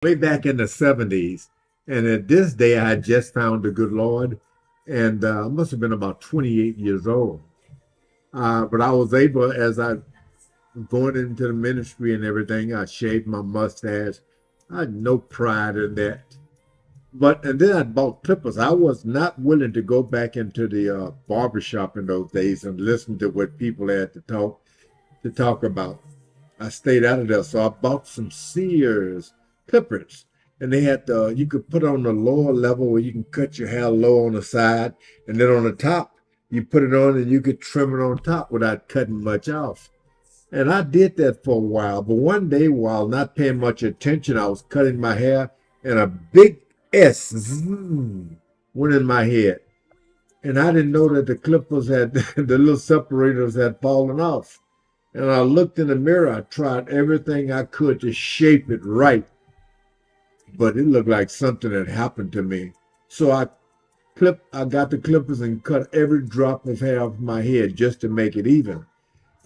way back in the 70s. And at this day, I had just found the good Lord, and I must have been about 28 years old. But I was able, as I going into the ministry and everything, I shaved my mustache. I had no pride in that. And then I bought clippers. I was not willing to go back into the barber shop in those days and listen to what people had to talk about. I stayed out of there. So I bought some Sears clippers. And they had you could put on the lower level where you can cut your hair low on the side. And then on the top, you put it on and you could trim it on top without cutting much off. And I did that for a while. But one day, while not paying much attention, I was cutting my hair and a big went in my head. And I didn't know that the clippers had, the little separators had fallen off. And I looked in the mirror. I tried everything I could to shape it right, but it looked like something had happened to me. So I got the clippers and cut every drop of hair off my head just to make it even.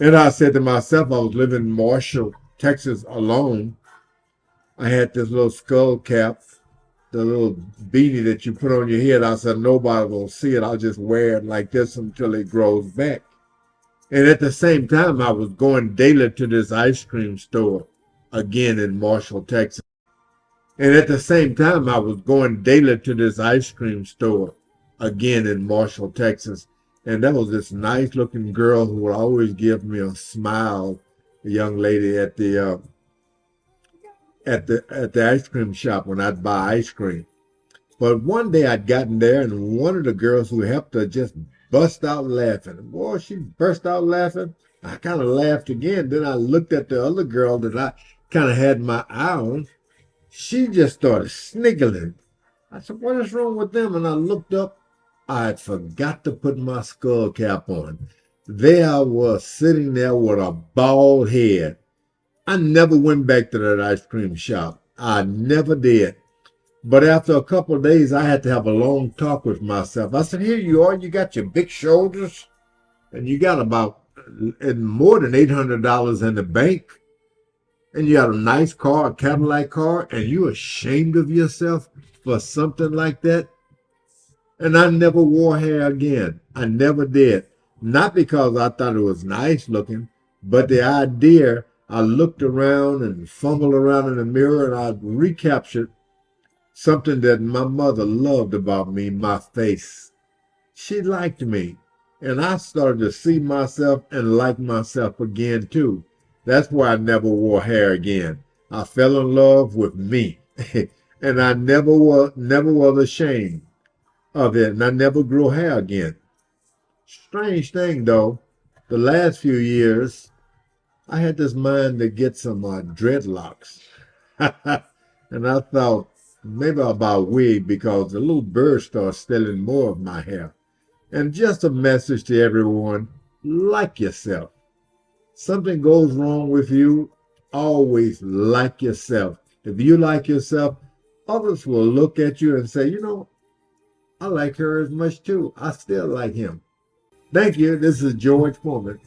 And I said to myself, I was living in Marshall, Texas alone. I had this little skull cap, the little beanie that you put on your head. I said, nobody will see it. I'll just wear it like this until it grows back. And at the same time, I was going daily to this ice cream store, again in Marshall, Texas. And at the same time, I was going daily to this ice cream store, again in Marshall, Texas. And that was this nice looking girl who would always give me a smile, a young lady at the ice cream shop when I'd buy ice cream. But one day I'd gotten there, and one of the girls who helped her just bust out laughing. Boy, she burst out laughing. I kind of laughed again. Then I looked at the other girl that I kind of had my eye on. She just started sniggling. I said, what is wrong with them? And I looked up. I had forgot to put my skull cap on. There I was sitting there with a bald head. I never went back to that ice cream shop. I never did. But after a couple of days, I had to have a long talk with myself. I said, here you are. You got your big shoulders, and you got about more than $800 in the bank. And you got a nice car, a Cadillac car, and you ashamed of yourself for something like that? And I never wore hair again. I never did. Not because I thought it was nice looking, but the idea, I looked around and fumbled around in the mirror, and I recaptured something that my mother loved about me, my face. She liked me. And I started to see myself and like myself again, too. That's why I never wore hair again. I fell in love with me. And I never was ashamed of it. And I never grew hair again. Strange thing, though. The last few years, I had this mind to get some dreadlocks. And I thought, maybe I'll buy a wig because the little birds start stealing more of my hair. And just a message to everyone, like yourself. Something goes wrong with you, always like yourself. If you like yourself, others will look at you and say, I like her as much too. I still like him. Thank you. This is George Foreman.